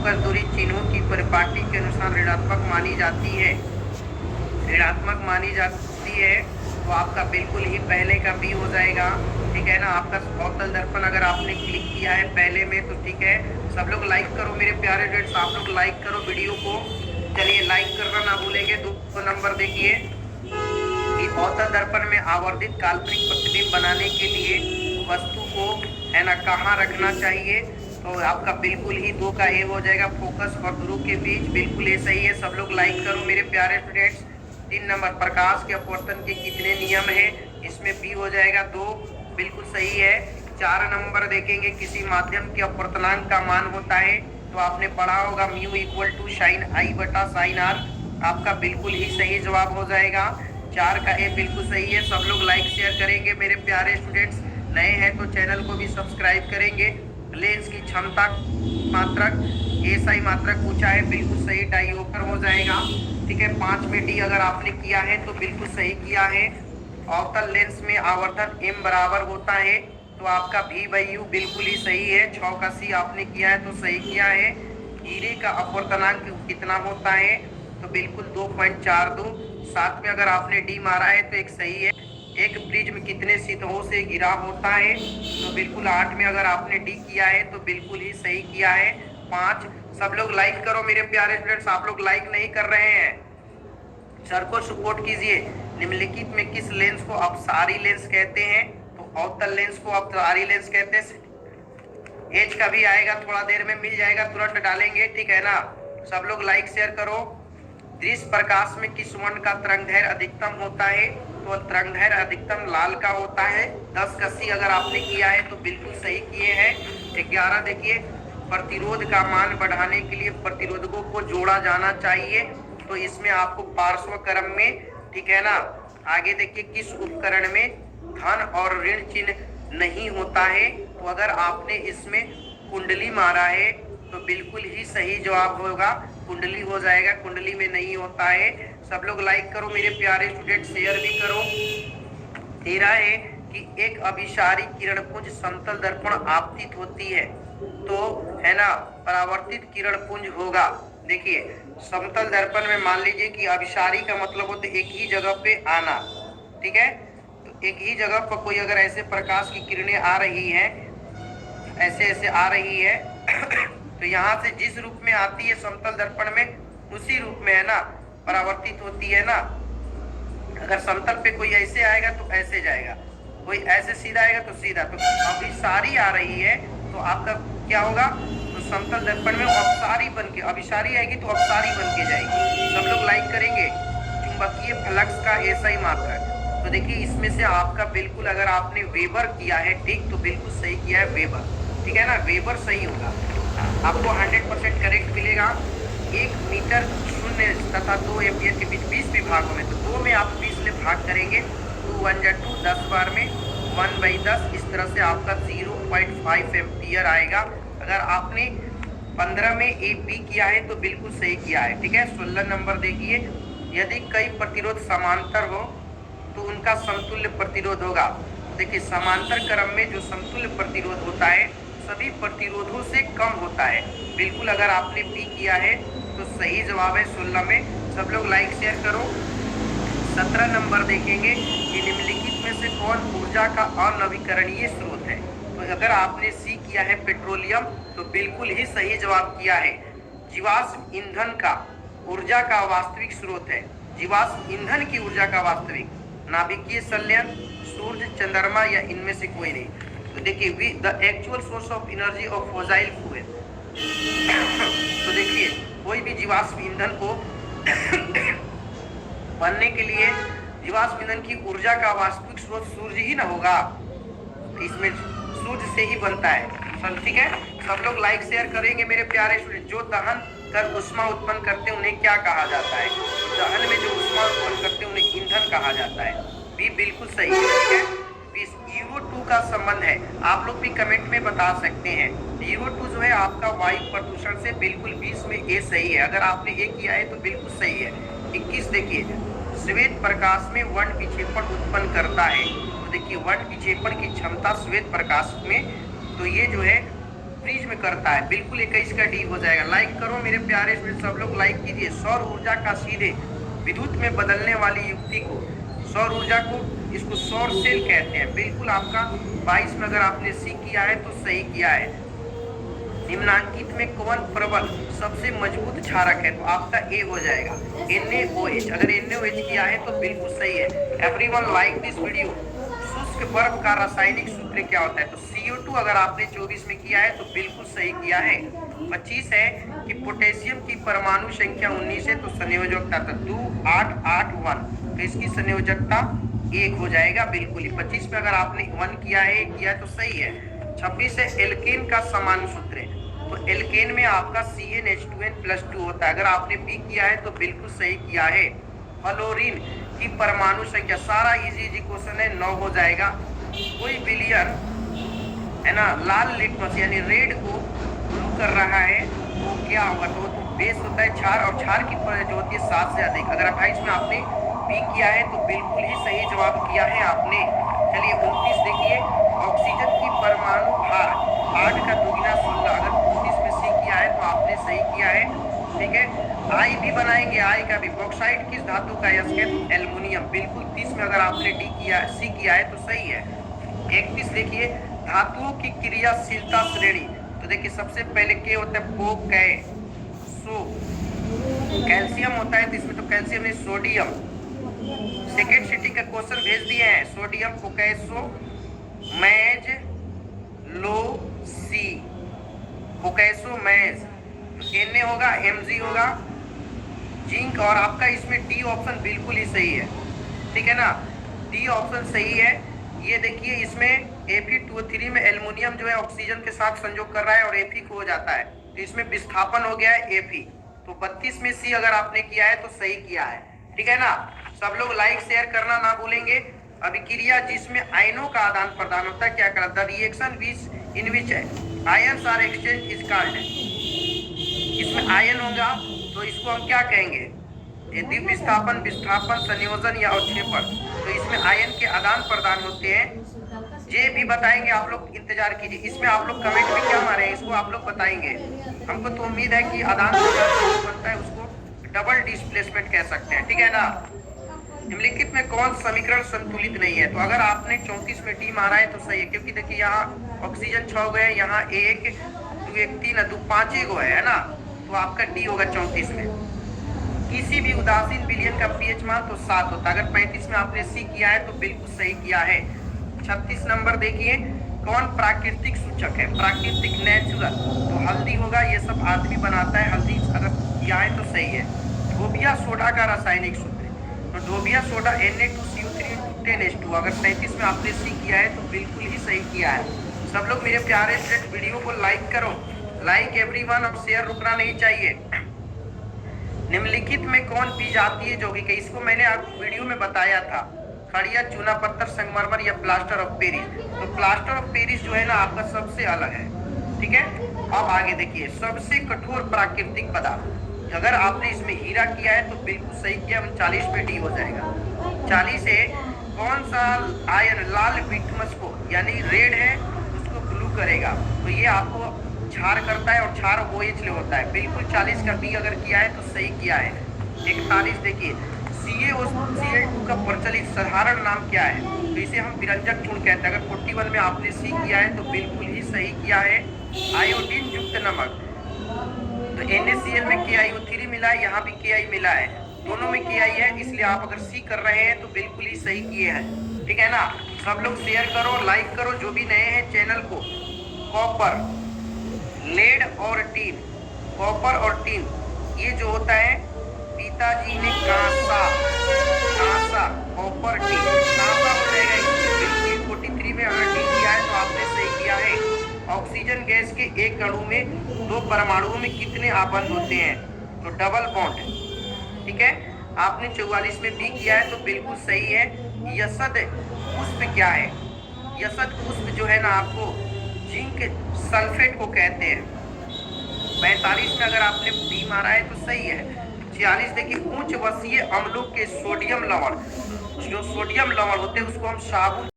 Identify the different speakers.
Speaker 1: Focus दूरी चिन्हों की परिपाटी के अनुसार ऋणात्मक मानी जाती है, ऋणात्मक मानी जाती है, तो आपका बिल्कुल ही पहले का बी हो जाएगा। ठीक है ना। आपका अवतल दर्पण अगर आपने क्लिक किया है पहले में तो ठीक है। सब लोग लाइक करो मेरे प्यारे फ्रेंड्स, आप लोग लाइक करो वीडियो को। चलिए लाइक करना ना भूलेंगे। 2 नंबर देखिए कि अवतल दर्पण में आवर्धित काल्पनिक प्रतिबिंब बनाने के लिए वस्तु को है ना कहाँ रखना चाहिए, तो आपका बिल्कुल ही 2 का ए हो जाएगा, फोकस और ध्रुव के बीच। बिल्कुल ये सही है। सब लोग लाइक करो मेरे प्यारे स्टूडेंट्स। 3 नंबर प्रकाश के अपवर्तन के कितने नियम है, इसमें बी हो जाएगा 2, बिल्कुल सही है। 4 नंबर देखेंगे किसी माध्यम के अपवर्तनांक का मान होता है, तो आपने पढ़ा होगा म्यू इक्वल टू साइन आई बटा साइन आर, आपका बिल्कुल ही सही जवाब हो जाएगा। 4 का ए बिल्कुल सही है। सब लोग लाइक शेयर करेंगे मेरे प्यारे स्टूडेंट्स। नए हैं तो चैनल को भी सब्सक्राइब करेंगे। लेंस की क्षमता मात्रक एसआई मात्रक पूछा है, बिल्कुल सही, डाईओपर हो जाएगा। ठीक है। 5 में डी अगर आपने किया है तो बिल्कुल सही किया है। अवतल लेंस में आवर्धन एम बराबर होता है, तो आपका भी बाई यू बिल्कुल ही सही है। 6 का सी आपने किया है तो सही किया है। हीरे का अपवर्तनांक कितना होता है, तो बिल्कुल 2.42। 7 में अगर आपने डी मारा है तो एक सही है। एक प्रिज्म कितने सतहों से घिरा होता है, तो बिल्कुल 8 में अगर आपने डी किया है तो बिल्कुल ही सही किया है। 5। सब लोग लाइक करो मेरे प्यारे स्टूडेंट्स, आप लोग लाइक नहीं कर रहे हैं। सर को सपोर्ट कीजिए। निम्नलिखित में किस लेंस को अपसारी लेंस कहते हैं, तो अवतल लेंस को अपसारी लेंस कहते हैं। एज का भी आएगा, थोड़ा देर में मिल जाएगा, तुरंत डालेंगे। ठीक है ना। सब लोग लाइक शेयर करो। दृश्य प्रकाश में किस वर्ण का तरंगदैर्घ्य अधिकतम होता है, तो तरंगदैर्घ्य अधिकतम लाल का होता है। 10 का सी अगर आपने किया है तो बिल्कुल सही किए हैं। 11 देखिए, प्रतिरोध का मान बढ़ाने के लिए प्रतिरोधकों को जोड़ा जाना चाहिए, तो इसमें आपको पार्श्व क्रम में, ठीक है ना। आगे देखिए, किस उपकरण में धन और ऋण चिन्ह नहीं होता है, तो अगर आपने इसमें कुंडली मारा है तो बिल्कुल ही सही जवाब होगा, कुंडली हो जाएगा, कुंडली में नहीं होता है। सब लोग लाइक करो मेरे प्यारे स्टूडेंट, शेयर भी करो। 13 है कि एक अभिसारी किरण पुंज समतल दर्पण आपतित होती है, तो है ना परावर्तित किरण पुंज होगा। देखिए समतल दर्पण में मान लीजिए कि अभिसारी का मतलब होता है एक ही जगह पे आना। ठीक है। तो एक ही जगह पर कोई अगर ऐसे प्रकाश की किरणें आ रही हैं, ऐसे ऐसे आ रही है तो यहाँ से जिस रूप में आती है समतल दर्पण में, उसी रूप में है ना परावर्तित होती है ना। अगर समतल पे कोई ऐसे आएगा तो ऐसे जाएगा, कोई ऐसे सीधा आएगा तो सीधा। तो अभिसारी आ रही है तो आपका क्या होगा, तो समतल दर्पण में अपसारी बन के, अभिसारी आएगी तो अपसारी बन के जाएगी। सब लोग लाइक करेंगे। चुंबकीय फ्लक्स का एसआई मात्रक, तो देखिए इसमें से आपका बिल्कुल अगर आपने वेबर किया है ठीक, तो बिल्कुल सही किया है वेबर। ठीक है ना, वेबर सही होगा, आपको 100% करेक्ट मिलेगा। 1 मीटर शून्य तथा 2 एम्पियर के बीच 20 विभागों में, तो 2 में आप 20 ले भाग करेंगे, 2 1 जा 2, 10 बार में 1/10, इस तरह से आपका 0.5 एम्पियर आएगा। अगर आपने 15 में ए बी किया है तो बिल्कुल सही किया है। ठीक है। 16 नंबर देखिए, यदि कई प्रतिरोध समांतर हो तो उनका समतुल्य प्रतिरोध होगा। देखिए समांतर क्रम में जो समतुल्य प्रतिरोध होता है सभी प्रतिरोधों से कम होता है। बिल्कुल अगर आपने बी किया है तो सही जवाब है 16 में। सब लोग लाइक शेयर करो। 17 नंबर देखेंगे कि निम्नलिखित में से कौन ऊर्जा का अनवीकरणीय स्रोत है, तो अगर आपने सी किया है पेट्रोलियम तो बिल्कुल ही सही जवाब किया है। जीवाश्म ईंधन का ऊर्जा का वास्तविक स्रोत है, जीवाश्म ईंधन की ऊर्जा का वास्तविक, नाभिकीय संलयन, सूर्य, चंद्रमा या इनमें से कोई नहीं। तो देखिए the actual source of energy of fossil fuel, तो देखिए कोई भी जीवाश्म ईंधन को बनने के लिए जीवाश्म ईंधन की ऊर्जा का वास्तविक स्रोत सूर्य ही ना होगा, इसमें सूर्य से ही बनता है। ठीक है। सब लोग लाइक शेयर करेंगे मेरे प्यारे स्टूडेंट। जो दहन कर उष्मा उत्पन्न करते हैं उन्हें क्या कहा जाता है, दहन में जो उष्मा उत्पन्न करते हैं उन्हें ईंधन कहा जाता है। भी बिल्कुल सही है। ठीक है। यूरो 2 का संबंध है, आप लोग भी कमेंट में बता सकते हैं। यूरो 2 जो है आपका वायु प्रदूषण से बिल्कुल 20 में ए सही है, अगर आपने ए किया है तो बिल्कुल सही है। 21 देखिए, श्वेत प्रकाश में वर्ण विक्षेपण उत्पन्न करता है, तो देखिए वर्ण विक्षेपण की क्षमता श्वेत प्रकाश में, तो ये जो है फ्रीज में करता है, बिल्कुल 21 का डी हो जाएगा। लाइक करो मेरे प्यारे स्टूडेंट, सब लोग लाइक कीजिए। सौर ऊर्जा का सीधे विद्युत में बदलने वाली युक्ति को, सौर ऊर्जा को, इसको सौर सेल कहते हैं। बिल्कुल आपका 22 में अगर आपने सी किया है तो सही किया है। निम्नांकित में कौन प्रबल सबसे मजबूत क्षारक है, तो आपका ए हो जाएगा NaOH। अगर NaOH किया है तो बिल्कुल सही है। Everyone like this video. शुष्क बर्फ का रासायनिक सूत्र क्या होता है, तो CO2 अगर आपने 24 में किया है तो बिल्कुल सही किया है। 25 है कि पोटेशियम की परमाणु संख्या 19 है, तो संयोजकता तो 2 8 8 1, तो इसकी संयोजकता 1 हो जाएगा बिल्कुल ही। 25 में अगर आपने 1 किया है तो सही है। 26 है एल्केन का समान सूत्र है, तो एल्केन में आपका CnH2n+2 होता है। अगर आपने बी किया है तो बिल्कुल सही किया है। फ्लोरीन की परमाणु संख्या, सारा इजी क्वेश्चन है, 9 हो जाएगा। कोई बिलियन है ना लाल लिटमस यानी रेड को ब्लू कर रहा है तो क्या होगा, तो बेस होता है क्षार, और क्षार की जो होती है 7 से अधिक। अगर 28 में आपने बी किया है तो बिल्कुल ही सही जवाब किया है आपने। चलिए 29 देखिए, ऑक्सीजन की परमाणु भार 8 का दुगना 16। अगर 29 में सी किया है तो आपने सही किया है, ठीक है। आई भी बनाएंगे, आई का भी। बॉक्साइट किस धातु का एस्केप, एल्युमिनियम। बिल्कुल 30 में अगर आपने डी किया सी किया है तो सही है। 31 देखिए, धातुओं की क्रियाशीलता श्रेणी, तो देखिए सबसे पहले के होता है पोकैसो, कैल्शियम होता है, तो इसमें तो कैल्शियम नहीं सोडियम। सेकेंड सिटी का क्वेश्चन भेज दिए हैं, सोडियम पोकैसो मैज लो सी, पोकैसो मैज, Na होगा Mg होगा जिंक, और आपका इसमें डी ऑप्शन बिल्कुल ही सही है, ठीक है ना, डी ऑप्शन सही है। ये देखिए इसमें Fe2O3 में एल्युमिनियम जो है ऑक्सीजन के साथ संयोग कर रहा है और Fe को हो जाता है, तो इसमें विस्थापन हो गया है Fe। तो 32 में सी अगर आपने किया है तो सही किया है, ठीक है ना। सब लोग लाइक शेयर करना ना भूलेंगे। अभिक्रिया जिसमें आयनों का आदान प्रदान होता है क्या कहलाता है, reaction which in which ions are exchange is called. इसमें आयन होगा तो इसको हम क्या कहेंगे, यदि विस्थापन, विस्थापन, संयोजन या अवक्षेपण, तो इसमें आयन के आदान प्रदान होते हैं। ये भी बताएंगे, आप लोग इंतजार कीजिए। इसमें आप लोग कमेंट में क्या मारे हैं इसको आप लोग बताएंगे। हमको तो उम्मीद है कि आदान प्रदान बनता है उसको डबल डिस्प्लेसमेंट कह सकते हैं, ठीक है ना। निम्नलिखित में कौन समीकरण संतुलित नहीं है, तो अगर आपने 34 में डी मारा है तो सही है, क्योंकि देखिए यहाँ ऑक्सीजन 6 गए, यहाँ 1 2 1 3 2 5 गो है ना, तो आपका डी होगा 34 में। किसी भी उदासीन विलयन का पीएच मान तो 7 होता है। अगर 35 में आपने सी किया है तो बिल्कुल सही किया है। 36 नंबर देखिए, कौन प्राकृतिक सूचक है, प्राकृतिक नेचुरल, तो हल्दी होगा, ये सब आदमी बनाता है हल्दी, अगर किया है तो सही है। धोबिया सोडा का रासायनिक सूत्र, तो धोबिया सोडा Na2CO3 अगर 37 में आपने सी किया है तो बिल्कुल ही सही किया है। सब लोग मेरे प्यारे स्टूडेंट वीडियो को लाइक करो, लाइक एवरीवन, और शेयर रुकना नहीं चाहिए। निम्नलिखित में कौन विजातीय यौगिक है, इसको मैंने आप वीडियो में बताया था, खड़िया, चूना पत्थर, संगमरमर या प्लास्टर ऑफ पेरिस। तो प्लास्टर ऑफ पेरिस जो है ना आपका सबसे अलग है, ठीक है। अब आगे देखिए, सबसे कठोर प्राकृतिक पदार्थ, अगर आपने इसमें हीरा किया है तो बिल्कुल सही किया, 39 पे डी हो जाएगा। 40 है, कौन सा आयन लाल लिटमस को यानी रेड है उसको ब्लू करेगा, तो ये आपको क्षार करता है और क्षार OH ले होता है, बिल्कुल 40 का बी अगर किया है तो सही किया है। 41 देखिए, CaO2 का प्रचलित साधारण नाम क्या है, तो इसे हम विरंजक चूर्ण कहते हैं। अगर 41 में आपने सी किया है तो बिल्कुल ही सही किया है। आयोडीन युक्त नमक, तो NaCl में KiO3 मिला है, यहाँ भी Ki मिला है, दोनों में Ki है, इसलिए आप अगर सी कर रहे हैं तो बिल्कुल ही सही किए हैं, ठीक है ना। सब लोग शेयर करो, लाइक करो, जो भी नए हैं चैनल को। कॉपर, लेड और टीन, कॉपर और टीन, ये जो होता है पिताजी ने कांसा, कांसा, कॉपर, टीन, कांसा हो जाएगा इसमें। 43 में अगर टी किया है तो आपने सही किया है। ऑक्सीजन गैस के एक अणु में 2 परमाणुओं में कितने आबंध होते हैं, तो डबल बॉन्ड, ठीक है। आपने 44 में बी किया है तो बिल्कुल सही है। यसद पुष्प क्या है, यसद पुष्प जो है ना आपको जिंक सल्फेट को कहते हैं। 45 में अगर आपने डी मारा है तो सही है। 46 देखिए, उच्च वसीय अम्लों के सोडियम लवण, जो सोडियम लवण होते हैं उसको हम साबुन